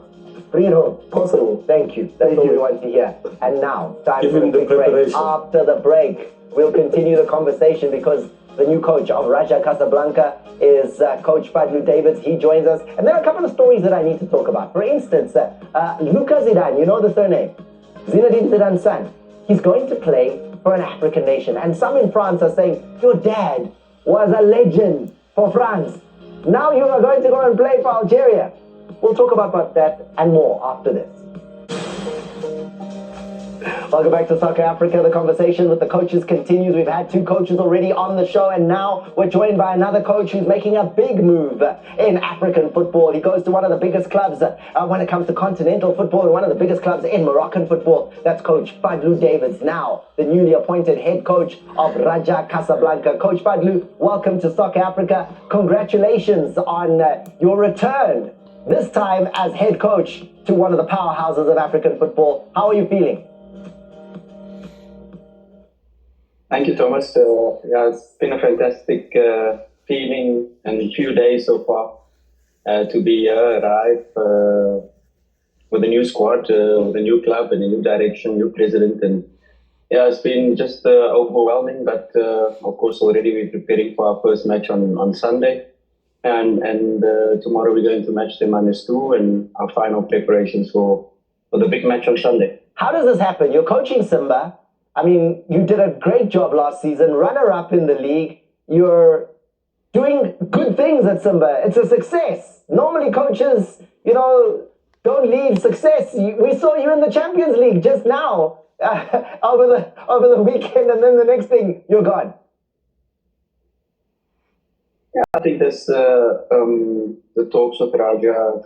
Bring it home. possible. Thank you. That's Thank what you. we want to hear. And now, time Give for a him the quick break. preparation. After the break, we'll continue the conversation because the new coach of Raja Casablanca is Coach Fadlu Davids. He joins us. And there are a couple of stories that I need to talk about. For instance, Luka Zidane, you know the surname? Zinedine Zidane's son. He's going to play for an African nation. And some in France are saying, your dad was a legend for France. Now you are going to go and play for Algeria. We'll talk about that and more after this. Welcome back to Soccer Africa. The conversation with the coaches continues. We've had 2 coaches already on the show, and now we're joined by another coach who's making a big move in African football. He goes to one of the biggest clubs when it comes to continental football, and one of the biggest clubs in Moroccan football. That's Coach Fadlu Davids, now the newly appointed head coach of Raja Casablanca. Coach Fadlu, welcome to Soccer Africa. Congratulations on your return, this time as head coach to one of the powerhouses of African football. How are you feeling? Thank you, Thomas. Yeah, it's been a fantastic feeling and few days so far to be here, arrive with a new squad, with a new club and a new direction, new president. And yeah, it's been just overwhelming. But of course, already we're preparing for our first match on Sunday. And tomorrow we're going to match them -2 and our final preparations for the big match on Sunday. How does this happen? You're coaching Simba. I mean, you did a great job last season, runner-up in the league. You're doing good things at Simba. It's a success. Normally coaches, don't leave success. We saw you in the Champions League just now over the weekend, and then the next thing, you're gone. Yeah, I think there's the talks with Raja.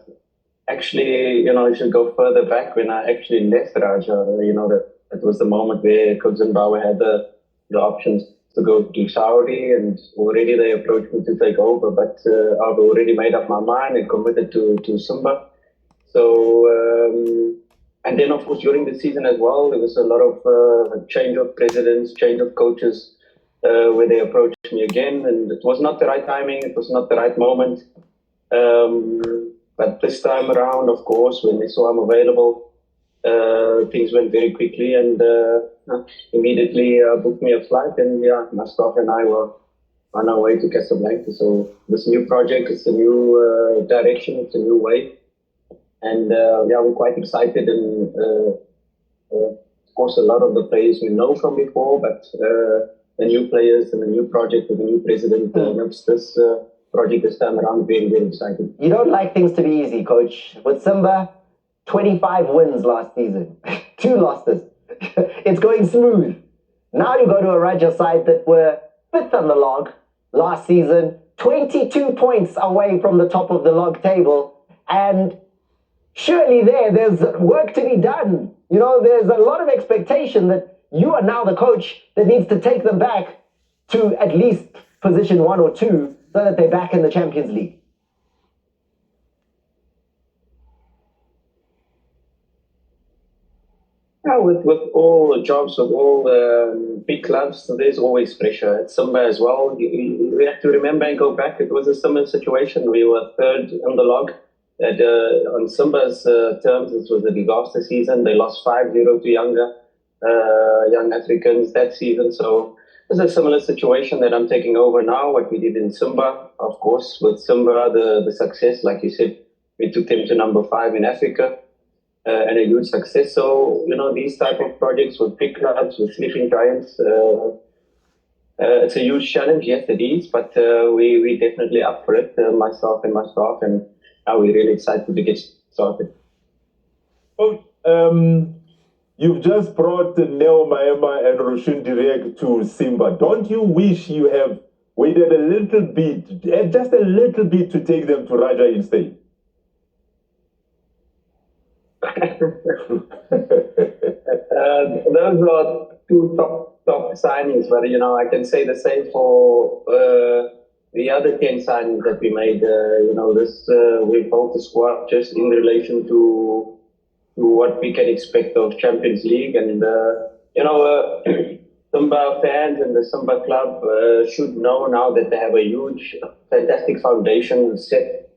Actually, I should go further back when I actually left Raja. That was the moment where Coach Zimbabwe had the options to go to Saudi, and already they approached me to take over. But I've already made up my mind and committed to Simba. So, and then of course during the season as well, there was a lot of change of presidents, change of coaches, where they approached me again, and it was not the right timing. It was not the right moment. But this time around, of course, when they saw I'm available, things went very quickly, and immediately booked me a flight, and yeah, my staff and I were on our way to Casablanca. So this new project, it's a new direction, it's a new way, and yeah, we're quite excited, and of course a lot of the players we know from before, but the new players and the new project with the new president makes this project this time around very, very exciting. You don't like things to be easy, Coach. With Simba, 25 wins last season, 2 losses. It's going smooth. Now you go to a Raja side that were 5th on the log last season, 22 points away from the top of the log table, and surely there's work to be done You know, there's a lot of expectation that you are now the coach that needs to take them back to at least position 1 or 2 so that they're back in the Champions League. Yeah, with all the jobs, with all the big clubs, there's always pressure. At Simba as well, we have to remember and go back. It was a similar situation. We were third on the log. On Simba's terms, this was a disaster season. They lost 5-0 to young Africans that season. So it's a similar situation that I'm taking over now, what we did in Simba. Of course, with Simba, the success, like you said, we took them to number 5 in Africa. And a huge success. So, you know, these type of projects with big clubs, with sleeping giants, it's a huge challenge. Yes, it is, but we definitely up for it, myself and my staff, and now we're really excited to get started. Oh, you've just brought Neo Maema and Roshin Direk to Simba. Don't you wish you have waited a little bit, just a little bit, to take them to Raja instead? Those are two top signings, but you know, I can say the same for the other 10 signings that we made. You know, we built the squad just in relation to what we can expect of Champions League, and you know, Simba fans and the Simba club should know now that they have a huge, fantastic foundation set.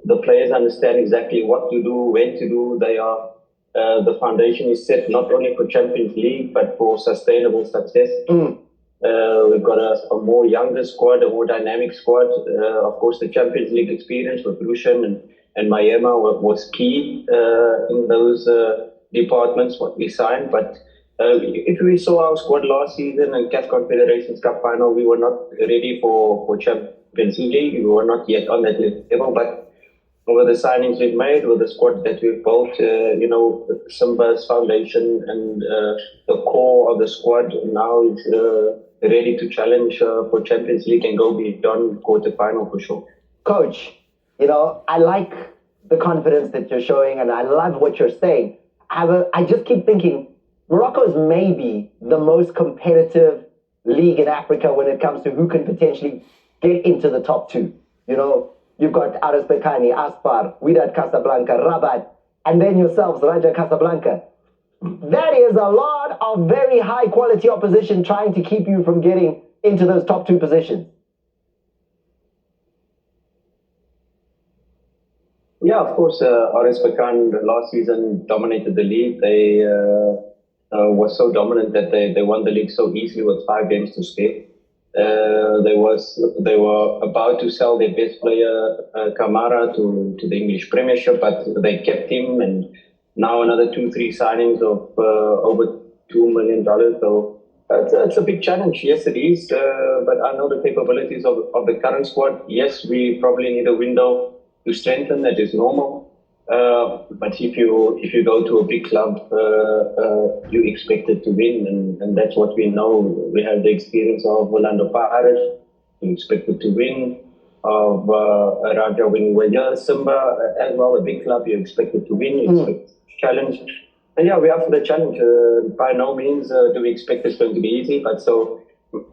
The players understand exactly what to do, when to do. The foundation is set not only for Champions League, but for sustainable success. We've got a more younger squad, a more dynamic squad. Of course, the Champions League experience with Rushan and Maema was key in those departments, what we signed. But if we saw our squad last season and CAF Confederations Cup final, we were not ready for Champions League. We were not yet on that level, but with the signings we've made, with the squad that we've built, you know, Simba's foundation and the core of the squad now is ready to challenge for Champions League and go beyond quarterfinal for sure. Coach, you know, I like the confidence that you're showing and I love what you're saying. I just keep thinking, Morocco is maybe the most competitive league in Africa when it comes to who can potentially get into the top 2. You know, you've got Aris Bekani, Aspar, Wydad Casablanca, Rabat, and then yourselves, Raja Casablanca. That is a lot of very high quality opposition trying to keep you from getting into those top 2 positions. Yeah, of course, RS Bakan last season dominated the league. They were so dominant that they won the league so easily with 5 games to spare. They were about to sell their best player, Kamara, to the English Premiership, but they kept him, and now another 2-3 signings of over $2 million. So it's a big challenge. Yes, it is, but I know the capabilities of the current squad. Yes, we probably need a window to strengthen. That is normal. But if you go to a big club, you expect it to win, and that's what we know. We have the experience of Orlando Pirates. You expect it to win. Of Raja winning Waya, Simba as well, a big club. You expect it to win. You expect challenge. And yeah, we are for the challenge. By no means do we expect it's going to be easy. But so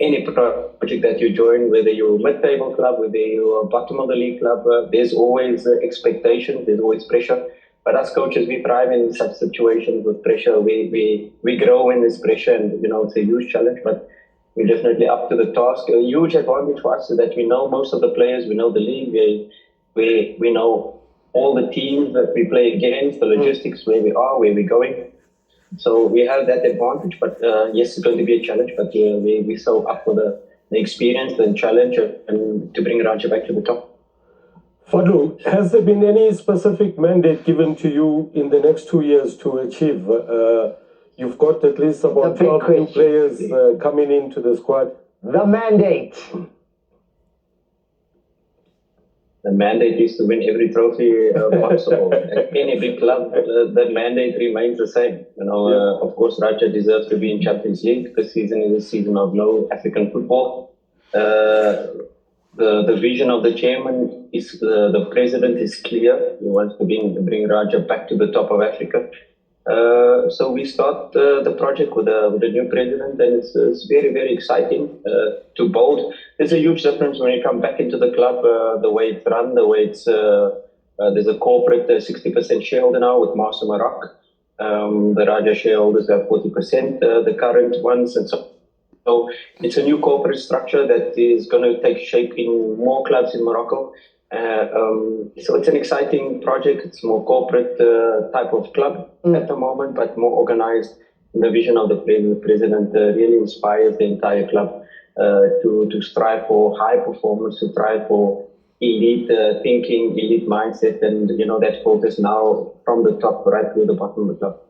any project that you join, whether you're a mid-table club, whether you're a bottom of the league club, there's always expectations, there's always pressure. But as coaches, we thrive in such situations with pressure. We grow in this pressure, and you know, it's a huge challenge, but we're definitely up to the task. A huge advantage for us is that we know most of the players, we know the league, we know all the teams that we play against, the logistics, where we are, where we're going. So we have that advantage, but yes, it's going to be a challenge, but we're so up for the experience and challenge and to bring Raja back to the top. Fadlu, has there been any specific mandate given to you in the next 2 years to achieve? You've got at least about 12 new players coming into the squad. The mandate. The mandate is to win every trophy possible. At any big club, the mandate remains the same. You know, of course, Raja deserves to be in Champions League. This season is a season of no African football. the vision of the chairman is the president is clear. He wants to bring Raja back to the top of Africa. So we start the project with a new president, and it's very, very exciting to build. There's a huge difference when you come back into the club, the way it's run, the way it's there's a corporate 60% shareholder now with Master Marak. The Raja shareholders have 40%, the current ones, and so it's a new corporate structure that is going to take shape in more clubs in Morocco. So it's an exciting project. It's more corporate type of club at the moment, but more organized. The vision of the president really inspires the entire club to strive for high performance, to strive for elite thinking, elite mindset, and that focus now from the top right to the bottom of the club.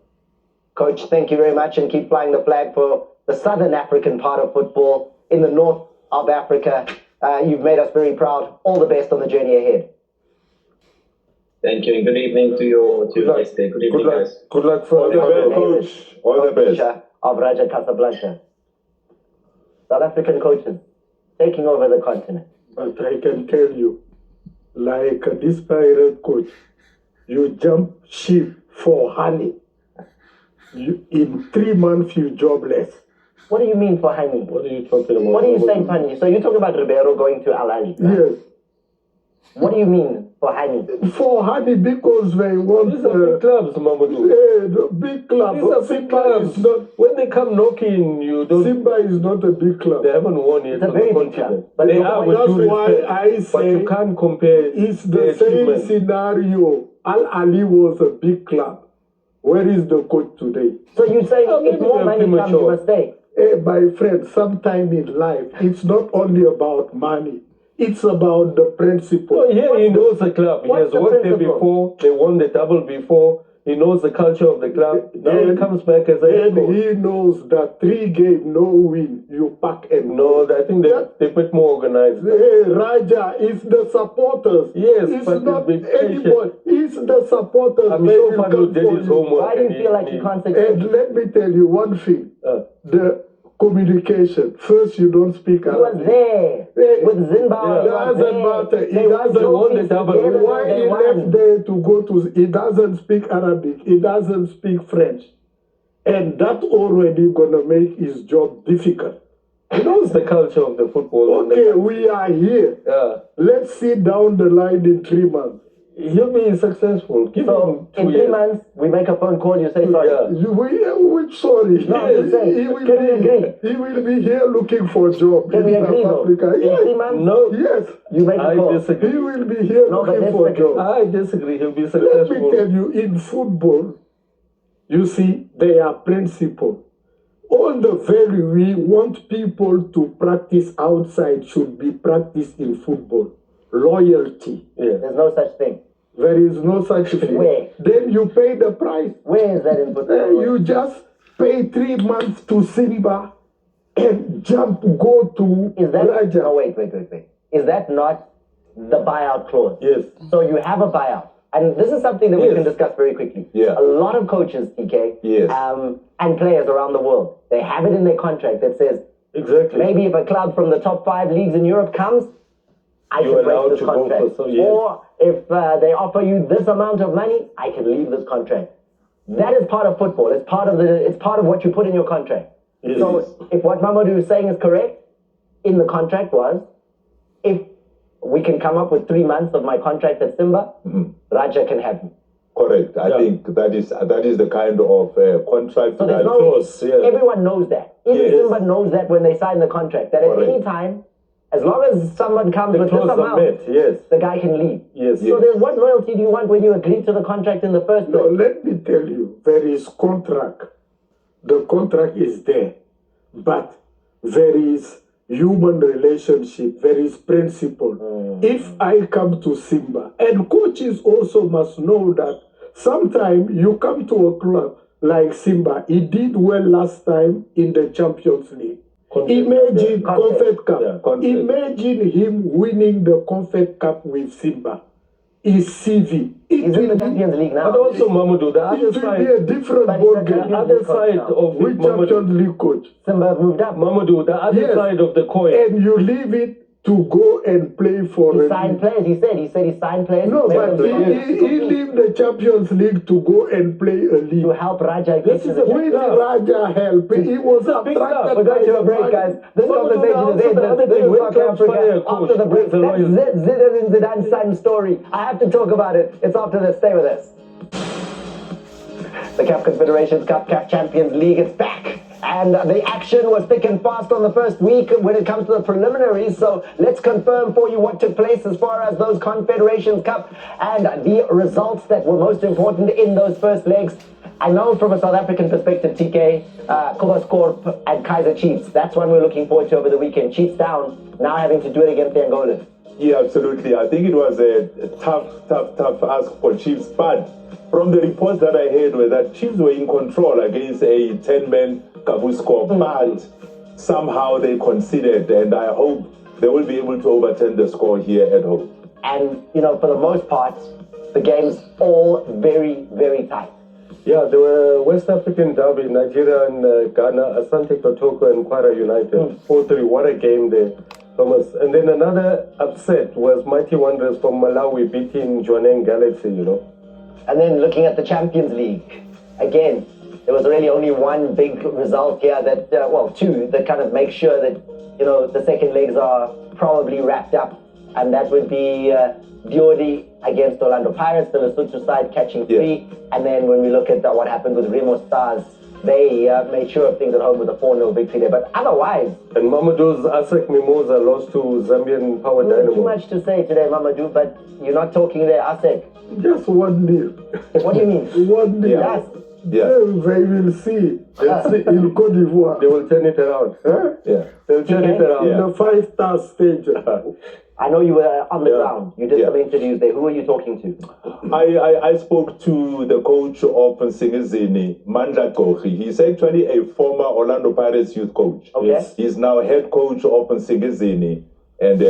Coach, thank you very much, and keep flying the flag for the Southern African part of football in the north of Africa. You've made us very proud. All the best on the journey ahead. Thank you, and good evening to your guys there. Good evening, guys. Good luck for All the best, coach. All the best. Of Raja Casablanca. South African coaches taking over the continent. But I can tell you, like this pirate coach, you jump ship for honey. In 3 months, you jobless. What do you mean for honey? What are you talking about? What are you saying for honey? So you're talking about Ribeiro going to Al Ahly? Yes. What do you mean for honey? For honey, because they want... These are big clubs, Mamadou. The big club. These are big clubs. When they come knocking, you don't... Simba is not a big club. They haven't won yet. It's a very big club. But they are, with That's due why respect. I say... But you can't compare... It's the same achievement. scenario. Al Ahly was a big club. Where is the coach today? So you're saying Oh, if maybe more they're money comes, you premature. must stay? Hey, my friend, sometime in life, it's not only about money. It's about the principle. Oh, yeah, he knows the club. He what's has the worked there principle? before. They won the double before. He knows the culture of the club. Now he comes back as a head And coach. he knows that 3 games, no win, you pack and No, I think they're a bit more organized. Hey, Raja, it's the supporters. Yes, it's but not the big anyone. It's the supporters. I'm They sure will Fadlu come did for his you. homework. Why do you feel like you can't succeed? And let me tell you one thing. The communication. First, you don't speak He was Arabic. there with Zimbabwe. It doesn't matter. It doesn't won the double. Why he left there to go to... He doesn't speak Arabic. He doesn't speak French. And that already going to make his job difficult. He knows the culture of the football. Okay, we are here. Yeah. Let's see down the line in 3 months. He'll be successful. Give So him 2 in years. 3 months, we make a phone call, you say sorry. Yeah. Which sorry? No, I'm just saying, He will can we agree? He will be here looking for a job Can we in agree South though? Africa. In Yes. 3 months, No. Yes. you make a I call. disagree. He will be here No, but looking let's for a make job. I disagree. He'll be Let successful. me tell you, in football, you see, there are principles. All the value we want people to practice outside should be practiced in football. Loyalty. Yeah. There's no such thing. There is no such thing. Where? Then you pay the price. Where is that in football? You just pay 3 months to Simba and go to Is that... Raja. No, wait. Is that not the buyout clause? Yes. So you have a buyout. And this is something that we Yes. can discuss very quickly. Yeah. A lot of coaches, TK, Yes. and players around the world, they have it in their contract that says, Exactly. maybe if a club from the top 5 leagues in Europe comes, I You're can break allowed this to go contract. for some years. Or if they offer you this amount of money, I can leave this contract. That is part of football. It's part of what you put in your contract. Yes. So if what Mamadou is saying is correct, in the contract was, if we can come up with 3 months of my contract at Simba, Raja can have me. Correct. I think that is the kind of contract So that there's no, clause, yeah. everyone knows that. Even Yes. Simba knows that when they sign the contract, that at Correct. any time, as long as someone comes The with this clause are amount, met. Yes. the guy can leave. Yes. So then what loyalty do you want when you agree to the contract in the first No, place? let me tell you, there is contract. The contract is there. But there is human relationship, there is principle. If I come to Simba, and coaches also must know that sometimes you come to a club like Simba, he did well last time in the Champions League. Imagine Confed Cup. Yeah, Confed. Imagine him winning the Confed Cup with Simba. His CV. He's in the Champions League now. But also, Mamadou, the It other will be side, a different But he's ball the game. the other side of it, With Mamadou, Champions League coach. Simba moved up. Mamadou, the other Yes. side of the coin. And you leave it to go and play for He a signed players. He said he signed players. No, Made but them he leave the Champions League to go and play a league. to help Raja get This to is the when Raja help. He was big stuff. attracted. We're going to a break, guys. This conversation is endless. This is South Africa. After the break, that's Zinedine Zidane's son story. I have to talk about it. It's after this. Stay with us. The CAF Confederations Cup, CAF Champions League, it's back. And the action was thick and fast on the first week when it comes to the preliminaries. So let's confirm for you what took place as far as those Confederations Cup and the results that were most important in those first legs. I know from a South African perspective, TK, Corp and Kaizer Chiefs. That's one we're looking forward to over the weekend. Chiefs down, now having to do it against the Angolans. Yeah, absolutely. I think it was a tough ask for Chiefs. But from the reports that I heard were that Chiefs were in control against a 10-man Kabu score, but somehow they conceded, and I hope they will be able to overturn the score here at home. And, you know, for the most part, the game's all very, very tight. Yeah, there were West African derby, Nigeria and Ghana, Asante Kotoko and Kwara United. 4-3, what a game there, Thomas. And then another upset was Mighty Wanderers from Malawi beating Jwaneng Galaxy, you know. And then looking at the Champions League, again, there was really only one big result here that, two, that kind of make sure that, you know, the second legs are probably wrapped up. And that would be Diodi against Orlando Pirates, the Lesotho side catching 3. And then when we look at what happened with Remo Stars, they made sure of things at home with a 4-0 victory there. But otherwise... And Mamadou's Asek Mimosa lost to Zambian Power Dynamo. Too much to say today, Mamadou, but you're not talking there, Asek. Just 1-0. What do you mean? 1-0. Yes. Yeah. They will see. In Cote d'Ivoire. They will turn it around. Huh? Yeah. They'll turn it around. In the 5-star stage. I know you were on the ground. You did some interviews there. Who are you talking to? I spoke to the coach of Nsingizini, Mandla Kochi. He's actually a former Orlando Pirates youth coach. Okay. He's now head coach of Nsingizini. And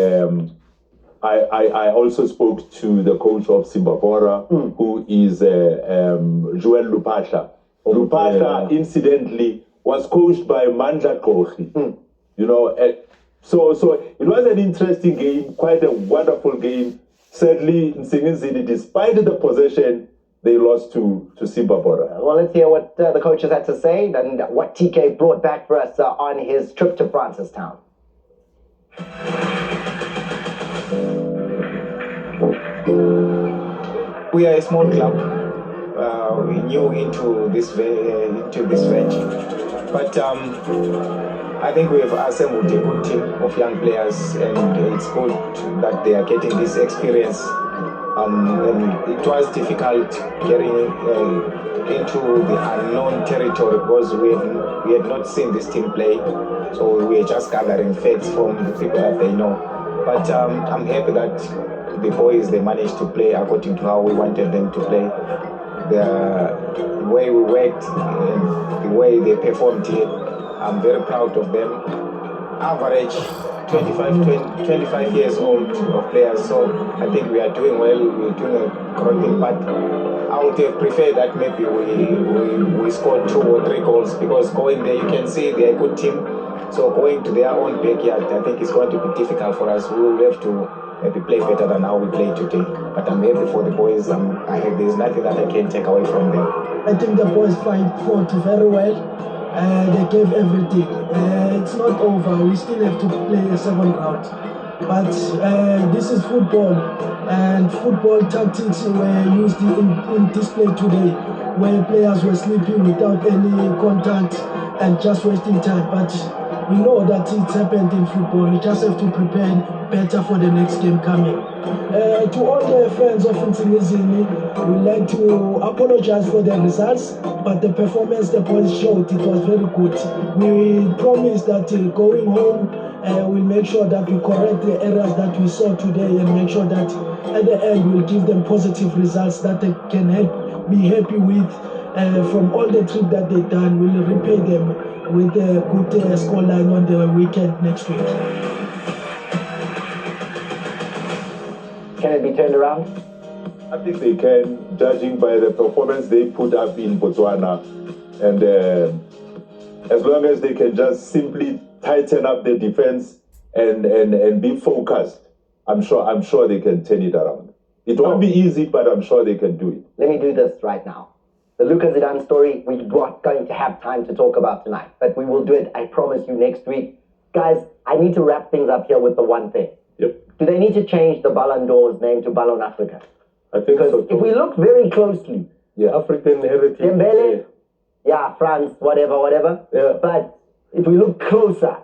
I also spoke to the coach of Simba Bora, who is Joel Lupasha. Lupasha, incidentally, was coached by Mandla Kochi. You know, so it was an interesting game, quite a wonderful game. Sadly, Nsingizini, despite the possession, they lost to Simba Bora. Well, let's hear what the coaches had to say and what TK brought back for us on his trip to Francistown. We are a small club. We're new into this venture, but I think we have assembled a good team of young players, and it's good that they are getting this experience. And it was difficult getting into the unknown territory because we had not seen this team play, so we were just gathering facts from the people that they know. But I'm happy that the boys, they managed to play according to how we wanted them to play. The way we worked and the way they performed here, I'm very proud of them. Average 25 years old of players, so I think we are doing well. We're doing a great thing, but I would have preferred that maybe we scored 2 or 3 goals, because going there, you can see they're a good team. So going to their own backyard, I think it's going to be difficult for us. We will have to maybe play better than how we played today. But I'm happy for the boys. There's nothing that I can take away from them. I think the boys fought very well. They gave everything. It's not over. We still have to play a second round. But this is football, and football tactics were used in display today, where players were sleeping without any contact and just wasting time. But we know that it's happened in football. We just have to prepare better for the next game coming. To all the fans of Nsingizini, we'd like to apologize for the results, but the performance the boys showed, it was very good. We promise that going home, we'll make sure that we correct the errors that we saw today, and make sure that at the end we'll give them positive results that they can be happy with. From all the trip that they've done, we'll repay them with a good scoreline on the weekend next week. Can it be turned around? I think they can, judging by the performance they put up in Botswana. And as long as they can just simply tighten up the defense and be focused, I'm sure they can turn it around. It won't be easy, but I'm sure they can do it. Let me do this right now. The Lucas Zidane story, we're not going to have time to talk about tonight, but we will do it, I promise you, next week. Guys, I need to wrap things up here with the one thing. Yep. Do they need to change the Ballon d'Or's name to Ballon Africa? I think so. Because if we look very closely, African heritage. Dembele, yeah, France, whatever. Yeah. But if we look closer,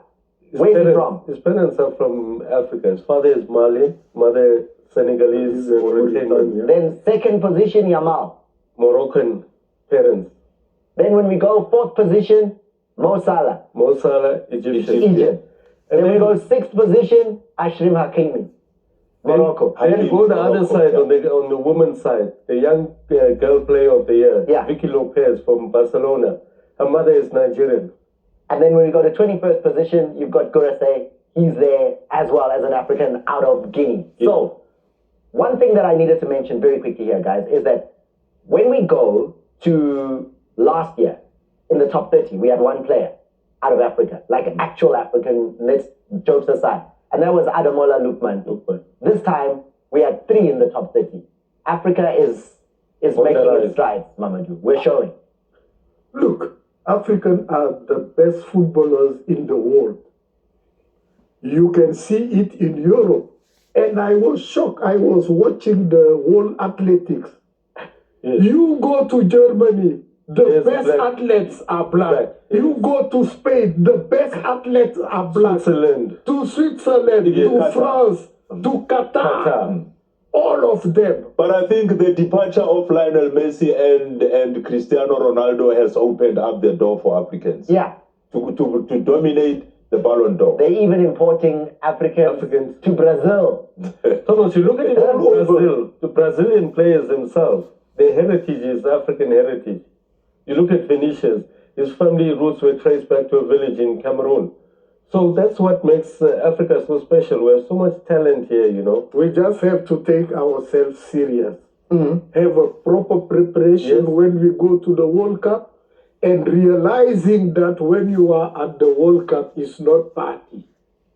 where's he from? His parents are from Africa. His father is Mali, mother Senegalese, Mauritanian. Then second position, Yamal. Moroccan parents. Then when we go fourth position, Mo Salah. Mo Salah, Egyptian. Egypt. And then we go sixth position, Ashrim Hakimi. Morocco. Then go the other side, on the women's side, the young girl player of the year, Vicky Lopez from Barcelona. Her mother is Nigerian. And then when we go to 21st position, you've got Gurase. He's there as well as an African out of Guinea. Yeah. So, one thing that I needed to mention very quickly here, guys, is that when we go to last year, in the top 30, we had one player out of Africa, like an actual African, let's jokes aside. And that was Ademola Lookman. This time, we had 3 in the top 30. Africa is making its strides, Mamadou. We're showing. Look, Africans are the best footballers in the world. You can see it in Europe. And I was shocked. I was watching the World Athletics. Yes. You go to Germany, the best athletes are black. Yes. You go to Spain, the best athletes are black. Switzerland. To Switzerland, to Qatar. France, to Qatar. All of them. But I think the departure of Lionel Messi and Cristiano Ronaldo has opened up the door for Africans. Yeah. To dominate the Ballon d'Or. They're even importing Africans to Brazil. Thomas, you look at it all Brazil. The Brazilian players themselves, their heritage is African heritage. You look at Vinicius, his family roots were traced back to a village in Cameroon. So that's what makes Africa so special. We have so much talent here, you know. We just have to take ourselves serious. Have a proper preparation when we go to the World Cup, and realizing that when you are at the World Cup, it's not party.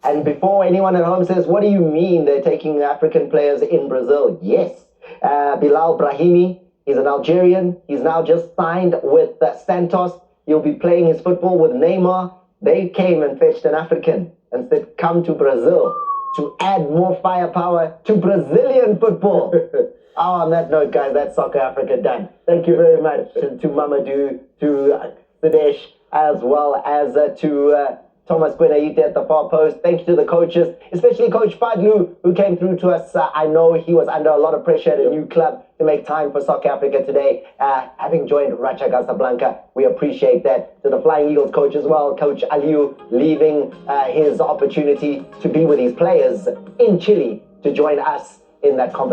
And before anyone at home says, what do you mean they're taking African players in Brazil? Yes. Bilal Brahimi, he's an Algerian. He's now just signed with Santos. He'll be playing his football with Neymar. They came and fetched an African and said, come to Brazil to add more firepower to Brazilian football. On that note, guys, that's Soccer Africa done. Thank you very much to Mamadou, to Sidesh, as well as to Thomas Kwenaite at the far post. Thank you to the coaches, especially Coach Fadlu, who came through to us. I know he was under a lot of pressure at a new club to make time for Soccer Africa today. Having joined Raja Casablanca, we appreciate that. To the Flying Eagles coach as well, Coach Aliu, leaving his opportunity to be with his players in Chile to join us in that competition.